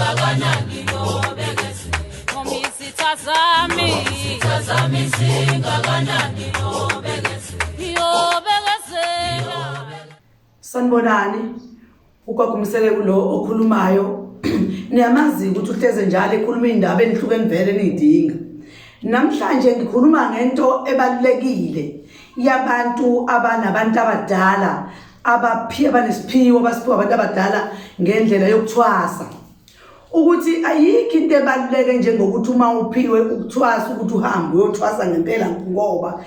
singakanani nobekeze noma isithazami singakanani nobekeze yobekezela. Sanibonani ukwagumsele kulo okhulumayo niyamazi ukuthi uhleze njalo ekhuluma indaba enihlukene vele nidinga. Namhlanje ngikhuluma ngento ebalekile yabantu abanabantu abadala abanesiphiwo abasiphiwa abantu abadala ngendlela yokuthwasa. Ukuthi ayikho into ebaluleke njengokuthi uma uphiwe ukuthwasa ukuthi uhambe uyothwasa ngempela ngoba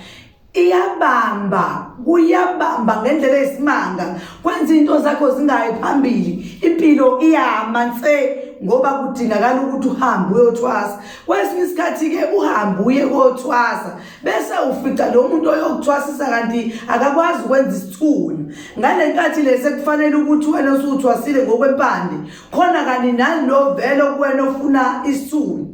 kuyabamba ngendlela esimanga kwenza into zakho zingayi phambili, impilo iyamanse ngoba kudingakala ukuthi uhambe uyothwasa. Kwesinye isikhathi ke uhambe uye kothwasa bese ufica lo muntu oyokuthwasisa kanti akakwazi ukwenza isithunywa. Ngale nkathi lese kufanele ukuthi wena usuthwasile ngokwempande khona kanti nalo vele kuwena ofuna isithunywa.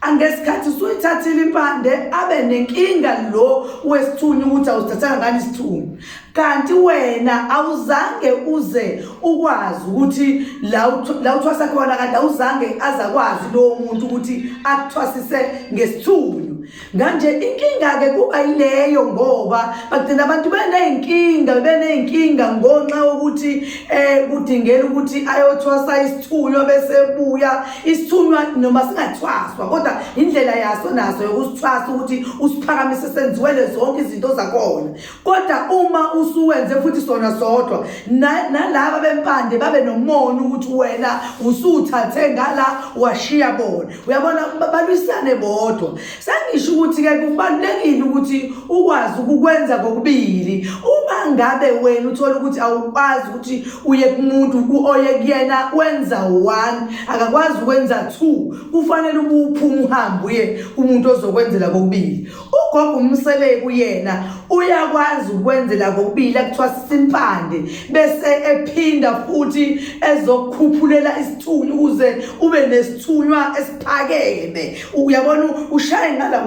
Angesikhathi usuyithathile impande abe nenkinga lo wesithunywa ukuthi awusithathanga ngani isithunywa, kanti wena awuzange uze ukwazi ukuthi la uthwasa khona kanti awuzange azakwazi lo muntu ukuthi akuthwasise ngesithunywa. Nganje inkinga ke kuba yileyo ngoba bagcina abantu beneyinkinga ngonxa ukuthi kudingela ukuthi ayothwasa isithunywa bese buya isithunywa noma singathwaswa kodwa indlela yaso naso yokusithwasa ukuthi usiphakamise senziwele zonke izinto zakhona. Kodwa uma usuwenze futhi sona sodwa nalaba bempande babe nomono ukuthi wena usuthathe ngala washiya bona, uyabona balwisane bodwa. Sengisho ukuthi ke kubalulekile ukuthi ukwazi ukukwenza kokubili. Uma ngabe wena uthola ukuthi awukwazi ukuthi uye kumuntu oye kuyena wenza 1 akakwazi ukwenza 2, kufanele uphume uhambe uye kumuntu ozokwenzela kokubili. Ugogo umsele kuyena uyakwazi ukwenzela kokubili, akuthwasisa impande bese ephinda futhi ezokukhuphulela isithunywa ukuze ube nesithunywa esiphakeme. Uyabona ushaye ngala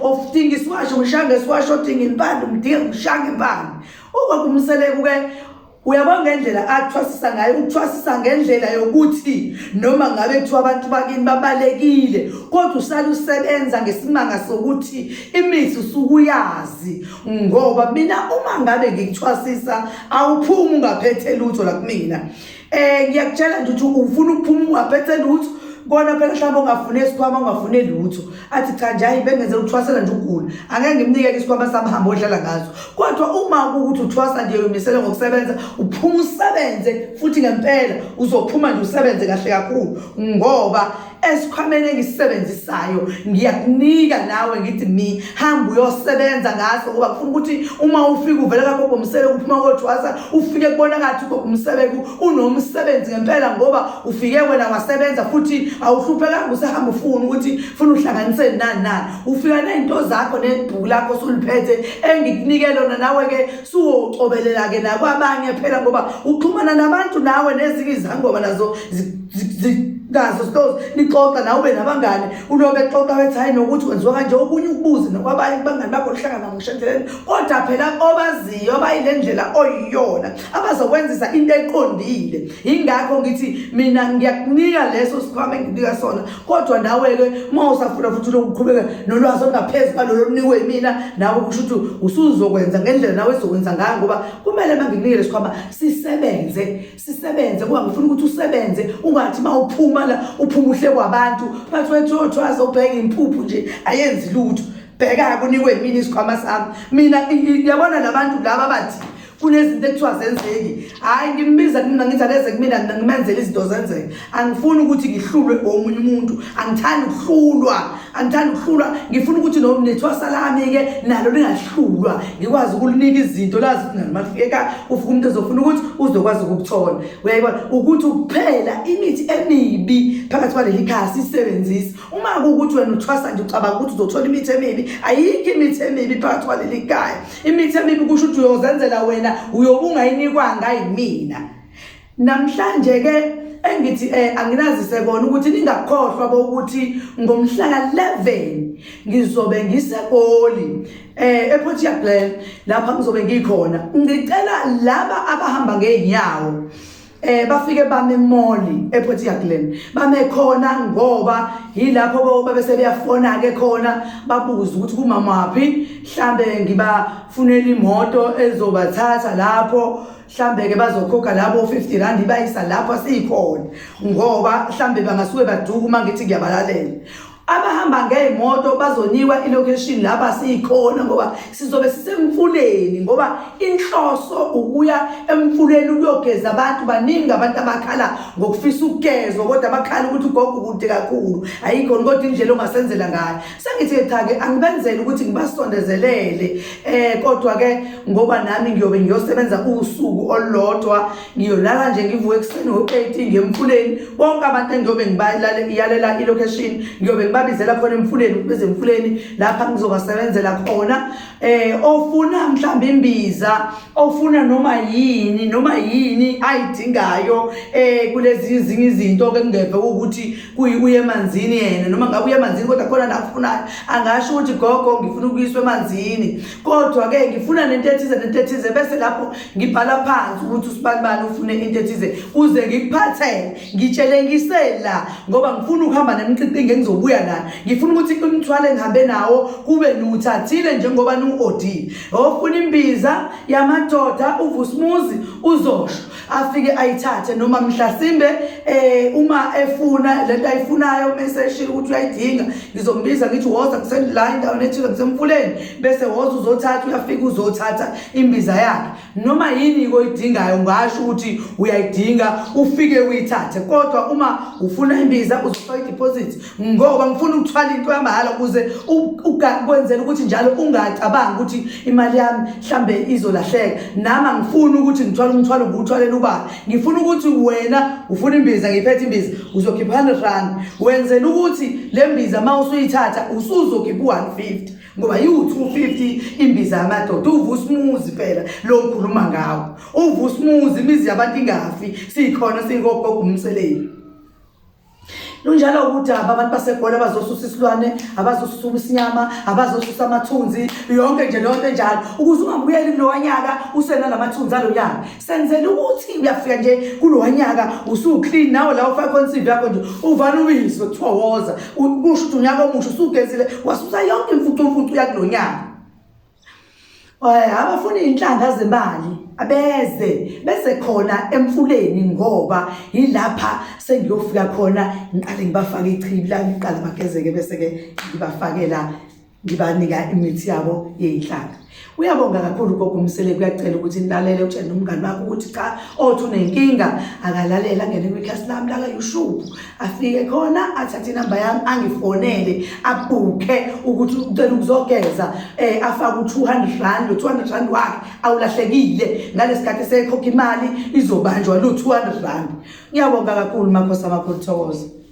ofdinga isiwasho ushanga isiwasho odinga impande umdinga ushanga impande. Ugogo umsele ke uyabona ngendlela athwasisa ngayo, ukuthwasisa ngendlela yokuthi noma ngabe kuthiwa abantu bakini babalekile kodwa usala usebenza ngesimanga sokuthi imithi usukuyazi. Ngoba mina uma ngabe ngikuthwasisa awuphumi ungaphethe lutho la kumina. Ngiyakutshela nje ukuthi ufuna ukuphuma ungaphethe lutho kona phela mhlawumbe ungafune isikhwama ungafune lutho athi cha nje hayi bengenzela ukuthwasela nje ugula angeke ngimnikele isikhwama sami hamba odlala ngazo. Kodwa uma ukuthi uthwasa nje uyimisele ngokusebenza uphuma usebenze futhi ngempela uzophuma nje usebenze kahle kakhulu ngoba esikhwameni engisisebenzisayo ngiyakunika nawe ngithi mi hamba uyosebenza ngaso ngoba kufuna ukuthi uma ufika uvela lapho bomsele uphuma kothwasa ufike kubona kathi umsebenzi unomsebenzi ngempela ngoba ufike wena wasebenza futhi awuhluphekanga usahamba ufuna ukuthi ufuna uhlanganise nani ufika nezinto zakho nebhuku lakho suliphethe engikunikele lona nawe ke suwocobelela ke nakwabanye phela ngoba uxhumana nabantu nawe nezinye izangoma nazo ngazo stos nixoxa nawe nabangane ulobe xoxa wethi hayi nokuthi kwenziwa kanje okunye ukubuze nokwabanye bangani bakho lihlangana ngoshendeleni kodwa phela obaziyo abayile ndlela oyiyona abazokwenzisa into eqondile. Ingakho ngithi mina ngiyakunika leso sikhwama enginika sona kodwa nawe ke mawusafuna futhi ukuqhubeka nolwazi ongaphezulu kwalolo lunikwe mina nawe kusho ukuthi usuzokwenza ngendlela nawe ezokwenza ngayo ngoba kumele mangikunikele sikhwama sisebenze kuba ngifuna ukuthi usebenze ungathi mawuphuma la uphuma uhle kwabantu bathi wethothwaza ubheka impuphu nje ayenzi lutho. Bheka kunikwe mina isikhwama sami mina yabona labantu laba bathi kunezinto ekuthiwa zenzeki hayi ngimbiza mina ngithi aleze kumina ngimenzele izinto zenzeke. Angifuni ukuthi ngihlulwe omunye umuntu, angithandi ukuhlulwa ngifuna ukuthi nethwasa lami ke nalo lingahlulwa ngikwazi ukulinika izinto lazi ngamafika ufika umuntu ezofuna ukuthi uzokwazi ukuthola. Uyayibona ukuthi ukuphela imithi emibi phakathi kwaleli khasi isebenzisa uma ukuthi wena uthwasa nje ucabanga ukuthi uzothola imithi emibi. Ayikho imithi emibi phakathi kwaleli khaya. Imithi emibi kusho ukuthi uyozenzela wena uyobungayinikwanga yimina. Namhlanje ke engithi anginazise kona ukuthi ningakhohlwa bokuthi ngomhla ka-11 ngizobe ngisegoli ePortugal lapha ngizobe ngikhona. Ngicela laba abahamba ngeenyawo bafike bame mall ePort Glen bame khona ngoba yilapho bese beyafona ke khona babuza ukuthi kumamaphi mhlambe ngibafunela imoto ezobathatha lapho mhlambe ke bazokhokha labo 50 rand bayisa lapho asikhona ngoba mhlambe bangasuke baduka uma ngithi ngiyabalalela abahamba ngeimoto bazoniwa ilocation lapha sikhona ngoba sizobe sisemfuleni ngoba inhloso ukuya emfuleni ukuyogeza abantu baningi abantu abakhala ngokufisa ukugezwa kodwa abakhala ukuthi ugogo kude kakhulu ayikho kodwa indlela ongasenzela ngayo sengithi cha ke angibenzele ukuthi ngibasondezelele kodwa ke ngoba nami ngiyobe ngiyosebenza usuku olulodwa ngiyolala nje ngivuke ekseni ngo8 ngemfuleni bonke abantu engiyobe ngibayalela ilocation ngiyobe babizela khona emfuleni beze emfuleni lapha ngizobasebenzela khona ofuna mhlawumbe imbiza ofuna noma yini ayidingayo kulezi izinto izinto ke ngeve ukuthi kuye emanzini yena noma ngabe uye emanzini kodwa khona la kufunayo angasho ukuthi gogo ngifuna ukuyiswa emanzini kodwa ke ngifuna lento ethize bese lapho ngibhala phansi ukuthi usibalibani ufune into ethize uze ngikuphathele ngitshele ngisela ngoba ngifuna ukuhamba nemqiqinge engizobuya nayo ngifuna ukuthi umthwalo engihambe nawo kube nuthathile njengoba nu-OD ofuna imbiza yamadoda uVusumuzi uzosho afike ayithathe noma mhlasimbe uma efuna lento ayifunayo message ukuthi uyayidinga ngizombiza ngithi woza kusendla indawo nethile ngisemfuleni bese woza uzothatha uyafika uzothatha imbiza yakhe noma yini oyidingayo ngasho ukuthi uyayidinga ufike uyithathe kodwa uma ufuna imbiza uzofaka ideposit ngoba ngifuna ukuthwala into yamahala ukuze ukwenzela ukuthi njalo ungacabangi ukuthi imali yami mhlambe izolahleka nama ngifuna ukuthi ngithwala umthwalo ngithwalela ubani ngifuna ukuthi wena ufuna imbiza ngiphethe imbiza uzokhipha 100 rand wenzela ukuthi lembiza mawusuyithatha usuzokhipha 150 ngoba yu250 imbiza yamadoda uVusumuzi phela lo ngikhuluma ngawo uVusumuzi imizi yabantu ingafi sikhona singogogo umseleni Lunjalo ukuthi abantu baseGoli abazosusa isilwane abazosusa isinyama abazosusa amathunzi yonke nje lonke njalo ukuze ungabuyeli kulowa nyaka usena lamathunzi alonyaka senzele ukuthi uyafika nje kulowa nyaka usuclean nawe la ufaka conceive yakho nje uvana ubisi kuthiwa woza kusho ukuthi unyaka omusha usugezile wasusa yonke imfucumfucu yakulonyaka abafuna inhlanga zemali abeze bese khona emfuleni ngoba yilapha sengiyofika khona ngiqale ngibafaka ichibi la ngiqala bagezeke bese ke ngibafakela ngibanika imithi yabo yeinhlanga uyabonga kakhulu gogo umsele kuyacela ukuthi nilalele utshela nomngani wakho ukuthi cha othi unenkinga akalalela ngene kwikhasi lami la kaYouTube afike khona athathe inamba yami angifonele abhuke ukuthi ucela ukuzogeza afaka u200 rand lo200 rand wakhe awulahlekile ngalesikhathi sekhokha imali izobanjwa lo200 rand ngiyabonga kakhulu makhosi amakhulu Thokoza